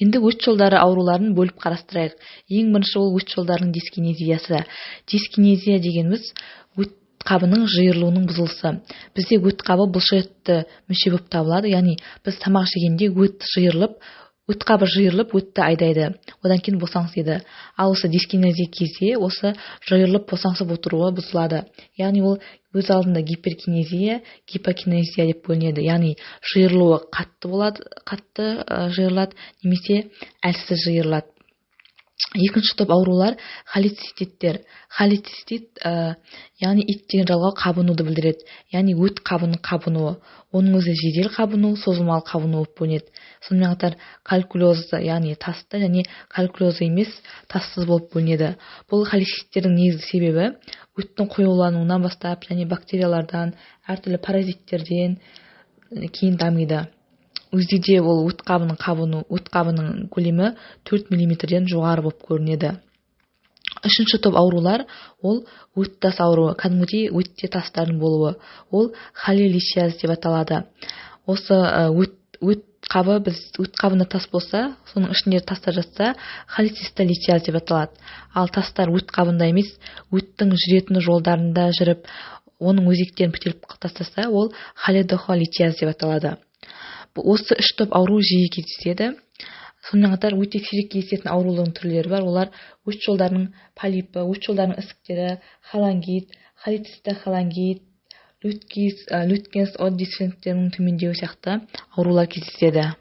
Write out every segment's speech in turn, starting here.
Енді өт жолдары ауруларын бөліп қарастырайық. Ең бірінші ол өт жолдарының дискинезиясы. Дискинезия дегеніміз өт қабының жиырылуының бұзылысы. Бізде өт қабы бұлшықетті мүше болып табылады, яғни біз тамақ жегенде өт қабы жиырылып, өтті айдайды. Одан кейін босаңсиды. Ал осы дискинезия кезде осы жиырылып босаңсып отыруы бұзылады. Яғни ол өз алдында гиперкинезия, гипокинезия деп бөлінеді. Яғни жиырылуы қатты болады, қатты жиырылады, немесе әлсіз жиырылады. Екінші топ аурулар холециститтер. Холецистит, яғни ит деген жалғау қабынуды білдіреді. Яғни өт қабының қабынуы. Оның өзі жедел қабыну, созылмалы қабыну болып бөлінеді. Сонымен қатар калькулеза, яғни тасты, және калькулеза емес, тассыз болып бөлінеді. Бұл холециститтердің негізгі себебі өттің қоюлануынан бастап, және бактериялардан, әртүрлі паразиттерден кейін дамиды. Өзде де ол өт қабының көлемі 4 мм-ден жоғары болып көрінеді. Үшінші топ аурулар ол өт тас ауруы, кәдімгідей өтте тастардың болуы. Ол холелищез деп аталады. Осы өт қабында тас болса, соның ішінде тастар жатса, холецистолищез деп аталады. Ал тастар өт қабында емес, өттің жүретін жолдарында жүріп, оның өзектерін бітеліп тастаса, ол холедохолищез деп аталады. Осы үш топ ауру жиі кездеседі. Сонымен қатар өте сирек кездесетін аурулардың түрлері бар. Олар өт жолдарының полипі, өт жолдарының ісіктері, холангит, холецистохолангит, Лютгенс от дисфункцияның төмендеуі сияқты аурулар кездеседі.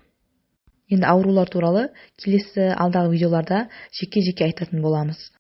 Енді аурулар туралы келесі алдағы видеоларда жеке-жеке айтатын боламыз.